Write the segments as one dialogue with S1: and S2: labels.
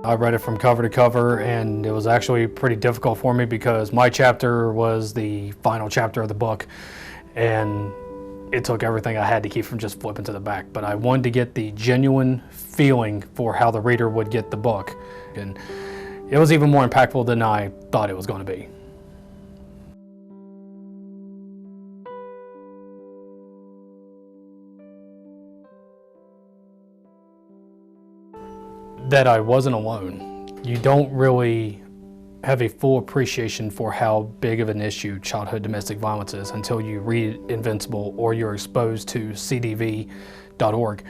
S1: I read it from cover to cover, and it was actually pretty difficult for me because my chapter was the final chapter of the book, and it took everything I had to keep from just flipping to the back. But I wanted to get the genuine feeling for how the reader would get the book, and it was even more impactful than I thought it was going to be. That I wasn't alone. You don't really have a full appreciation for how big of an issue childhood domestic violence is until you read Invincible or you're exposed to cdv.org.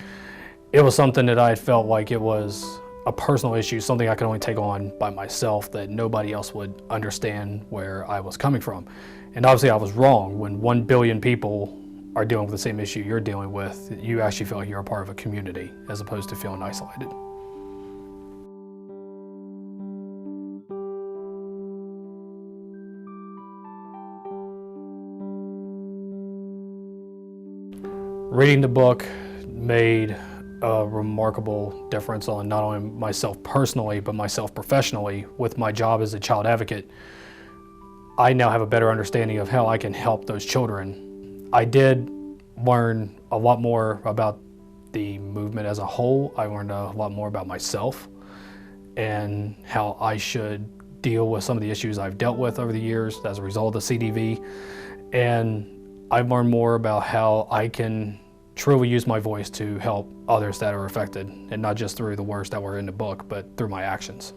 S1: It was something that I felt like it was a personal issue, something I could only take on by myself, that nobody else would understand where I was coming from. And obviously I was wrong. When 1 billion people are dealing with the same issue you're dealing with, you actually feel like you're a part of a community as opposed to feeling isolated. Reading the book made a remarkable difference on not only myself personally, but myself professionally. With my job as a child advocate, I now have a better understanding of how I can help those children. I did learn a lot more about the movement as a whole. I learned a lot more about myself and how I should deal with some of the issues I've dealt with over the years as a result of the CDV. And I've learned more about how I can truly use my voice to help others that are affected, and not just through the words that were in the book, but through my actions.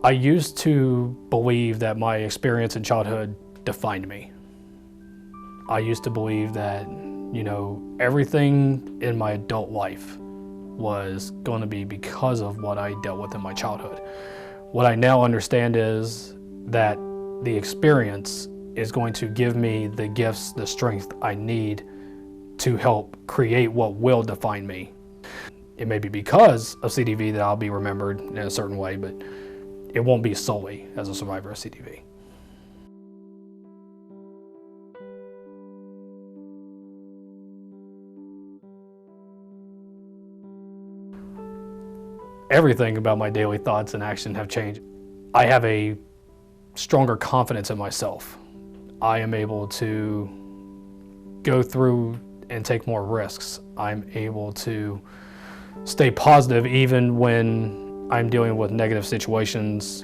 S1: I used to believe that my experience in childhood defined me. I used to believe that, everything in my adult life was going to be because of what I dealt with in my childhood. What I now understand is that the experience is going to give me the gifts, the strength I need to help create what will define me. It may be because of CDV that I'll be remembered in a certain way, but it won't be solely as a survivor of CDV. Everything about my daily thoughts and action have changed. I have a stronger confidence in myself. I am able to go through and take more risks. I'm able to stay positive even when I'm dealing with negative situations.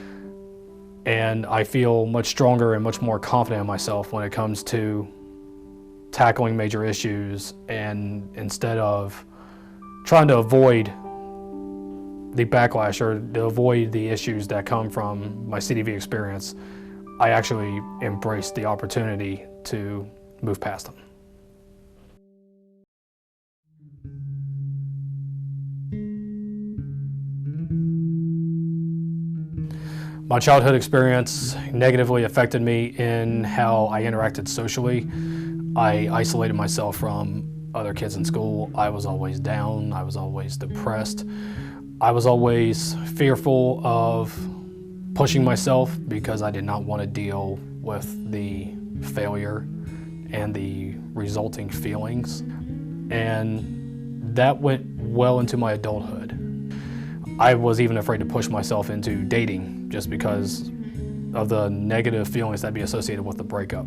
S1: And I feel much stronger and much more confident in myself when it comes to tackling major issues. And instead of trying to avoid the backlash or to avoid the issues that come from my CDV experience, I actually embraced the opportunity to move past them. My childhood experience negatively affected me in how I interacted socially. I isolated myself from other kids in school. I was always down. I was always depressed. I was always fearful of pushing myself because I did not want to deal with the failure and the resulting feelings. And that went well into my adulthood. I was even afraid to push myself into dating just because of the negative feelings that'd be associated with the breakup.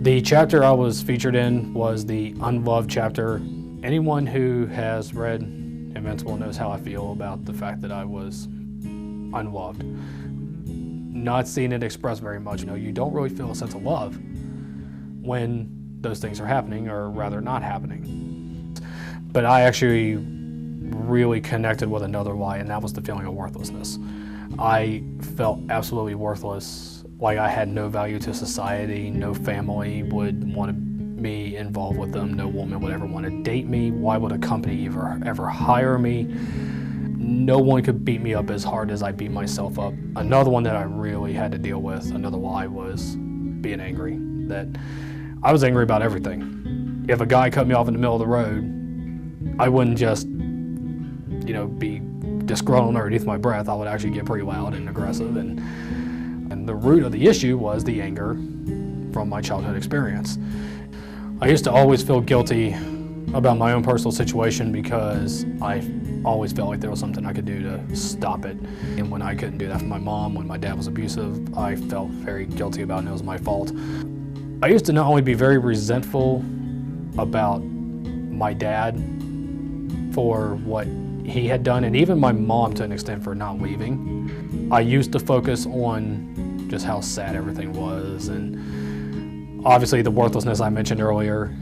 S1: The chapter I was featured in was the unloved chapter. Anyone who has read Invincible knows how I feel about the fact that I was unloved. Not seeing it expressed very much. You don't really feel a sense of love when those things are happening, or rather not happening. But I actually really connected with another why, and that was the feeling of worthlessness. I felt absolutely worthless. Like I had no value to society. No family would want me involved with them. No woman would ever want to date me. Why would a company ever hire me? No one could beat me up as hard as I beat myself up. Another one that I really had to deal with, another why, was being angry, that I was angry about everything. If a guy cut me off in the middle of the road, I wouldn't just, be disgruntled underneath my breath. I would actually get pretty loud and aggressive. And the root of the issue was the anger from my childhood experience. I used to always feel guilty about my own personal situation because I always felt like there was something I could do to stop it. And when I couldn't do that for my mom, when my dad was abusive, I felt very guilty about it, and it was my fault. I used to not only be very resentful about my dad for what he had done, and even my mom to an extent for not leaving. I used to focus on just how sad everything was, and obviously the worthlessness I mentioned earlier.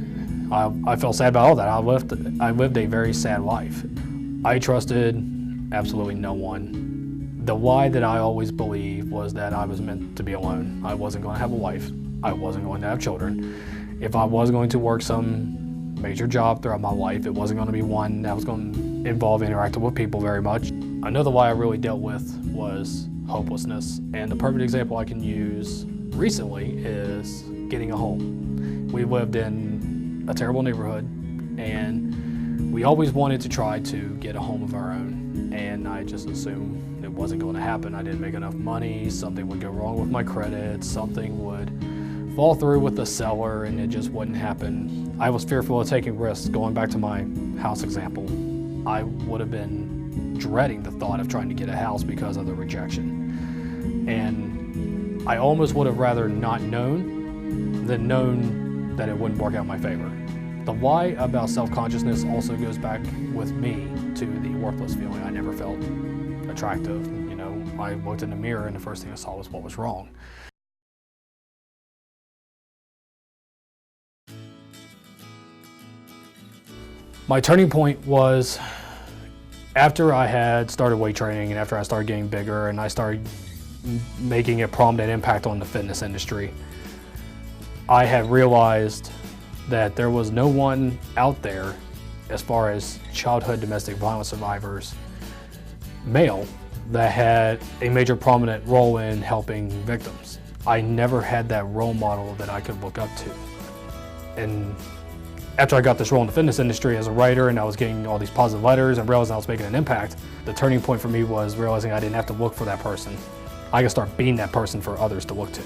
S1: I felt sad about all that. I lived a very sad life. I trusted absolutely no one. The lie that I always believed was that I was meant to be alone. I wasn't going to have a wife. I wasn't going to have children. If I was going to work some major job throughout my life, it wasn't going to be one that was going to involve interacting with people very much. Another lie I really dealt with was hopelessness. And the perfect example I can use recently is getting a home. We lived in a terrible neighborhood, and we always wanted to try to get a home of our own. And I just assumed it wasn't going to happen. I didn't make enough money, something would go wrong with my credit, something would fall through with the seller, and it just wouldn't happen. I was fearful of taking risks. Going back to my house example, I would have been dreading the thought of trying to get a house because of the rejection. And I almost would have rather not known than known that it wouldn't work out in my favor. The lie about self-consciousness also goes back with me to the worthless feeling. I never felt attractive. I looked in the mirror and the first thing I saw was what was wrong. My turning point was after I had started weight training and after I started getting bigger and I started making a prominent impact on the fitness industry. I had realized that there was no one out there, as far as childhood domestic violence survivors, male, that had a major prominent role in helping victims. I never had that role model that I could look up to. And after I got this role in the fitness industry as a writer and I was getting all these positive letters and realizing I was making an impact, the turning point for me was realizing I didn't have to look for that person. I could start being that person for others to look to.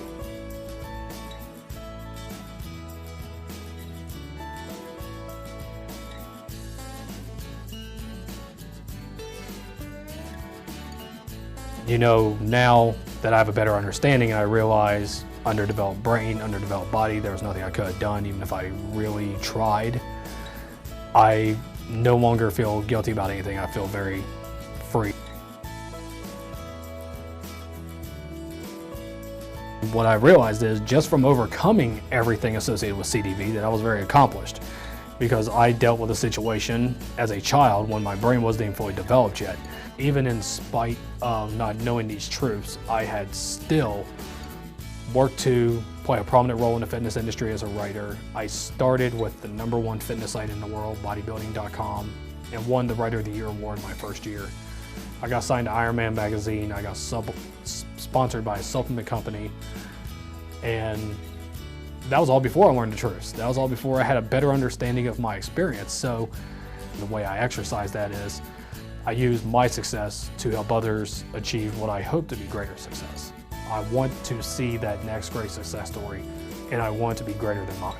S1: Now that I have a better understanding and I realize underdeveloped brain, underdeveloped body, there was nothing I could have done even if I really tried. I no longer feel guilty about anything. I feel very free. What I realized is just from overcoming everything associated with CDV that I was very accomplished, because I dealt with a situation as a child when my brain wasn't even fully developed yet. Even in spite of not knowing these truths, I had still worked to play a prominent role in the fitness industry as a writer. I started with the #1 fitness site in the world, bodybuilding.com, and won the Writer of the Year award my first year. I got signed to Ironman magazine. I got sponsored by a supplement company, and that was all before I learned the truths. That was all before I had a better understanding of my experience. So the way I exercise that is I use my success to help others achieve what I hope to be greater success. I want to see that next great success story, and I want it to be greater than mine.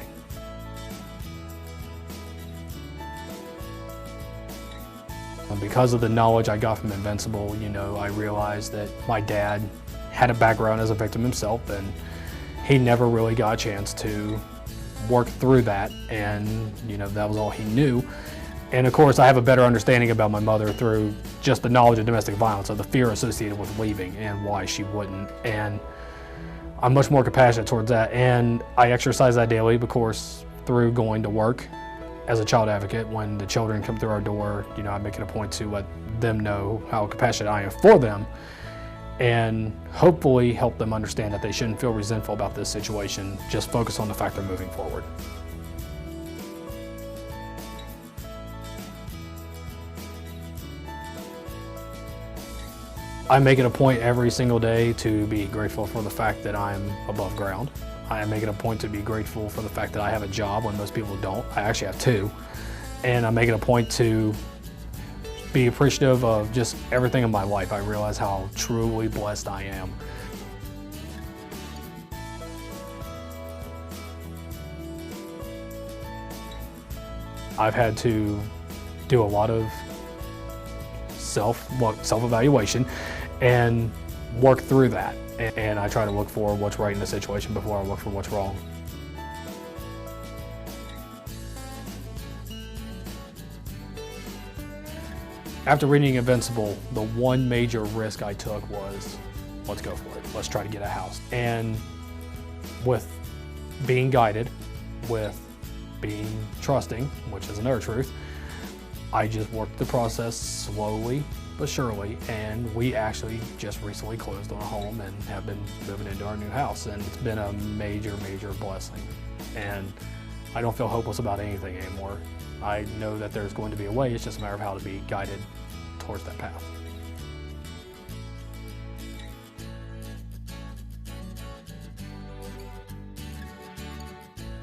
S1: And because of the knowledge I got from Invincible, I realized that my dad had a background as a victim himself, and he never really got a chance to work through that, and that was all he knew. And of course, I have a better understanding about my mother through just the knowledge of domestic violence, of the fear associated with leaving and why she wouldn't. And I'm much more compassionate towards that. And I exercise that daily, of course, through going to work as a child advocate. When the children come through our door, I make it a point to let them know how compassionate I am for them, and hopefully help them understand that they shouldn't feel resentful about this situation. Just focus on the fact they're moving forward. I make it a point every single day to be grateful for the fact that I'm above ground. I make it a point to be grateful for the fact that I have a job when most people don't. I actually have two. And I make it a point to be appreciative of just everything in my life. I realize how truly blessed I am. I've had to do a lot of self-evaluation and work through that. And I try to look for what's right in the situation before I look for what's wrong. After reading Invincible, the one major risk I took was, let's go for it. Let's try to get a house. And with being guided, with being trusting, which is another truth, I just worked the process slowly but surely, and we actually just recently closed on a home and have been moving into our new house, and it's been a major, major blessing. And I don't feel hopeless about anything anymore. I know that there's going to be a way, it's just a matter of how to be guided towards that path.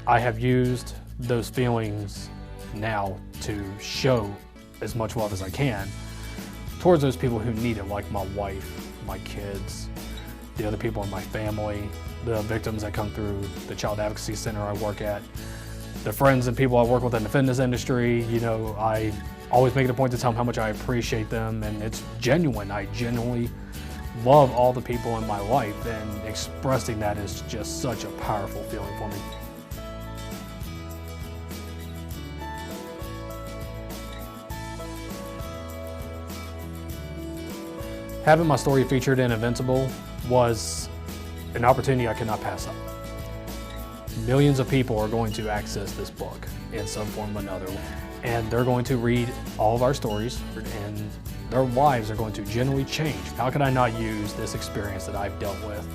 S1: I have used those feelings now to show as much love as I can towards those people who need it, like my wife, my kids, the other people in my family, the victims that come through the child advocacy center I work at, the friends and people I work with in the fitness industry. You know, I always make it a point to tell them how much I appreciate them, and it's genuine. I genuinely love all the people in my life, and expressing that is just such a powerful feeling for me. Having my story featured in Invincible was an opportunity I could not pass up. Millions of people are going to access this book in some form or another, and they're going to read all of our stories, and their lives are going to genuinely change. How could I not use this experience that I've dealt with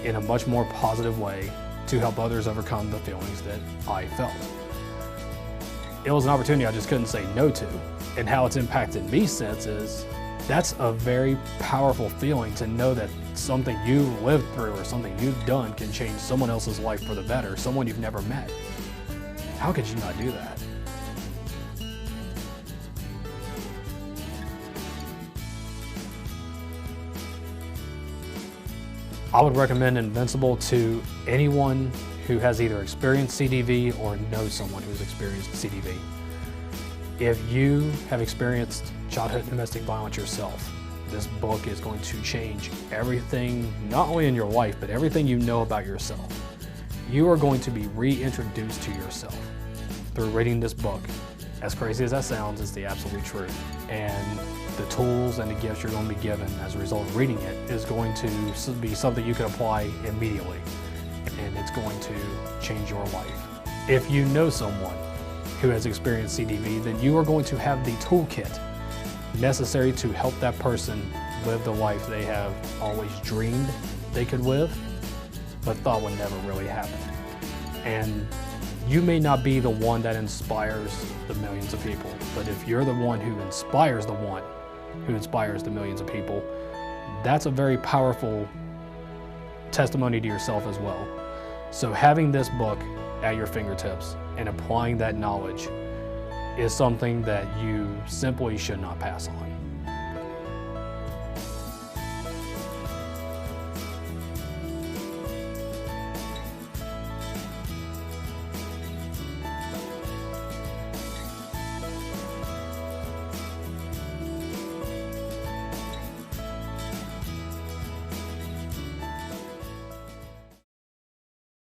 S1: in a much more positive way to help others overcome the feelings that I felt? It was an opportunity I just couldn't say no to, and how it's impacted me since is that's a very powerful feeling, to know that something you've lived through or something you've done can change someone else's life for the better, someone you've never met. How could you not do that? I would recommend Invincible to anyone who has either experienced CDV or knows someone who's experienced CDV. If you have experienced childhood domestic violence yourself, this book is going to change everything, not only in your life, but everything you know about yourself. You are going to be reintroduced to yourself through reading this book. As crazy as that sounds, it's the absolute truth. And the tools and the gifts you're going to be given as a result of reading it is going to be something you can apply immediately, and it's going to change your life. If you know someone who has experienced CDV, then you are going to have the toolkit necessary to help that person live the life they have always dreamed they could live, but thought would never really happen. And you may not be the one that inspires the millions of people, but if you're the one who inspires the one who inspires the millions of people, that's a very powerful testimony to yourself as well. So having this book at your fingertips and applying that knowledge is something that you simply should not pass on.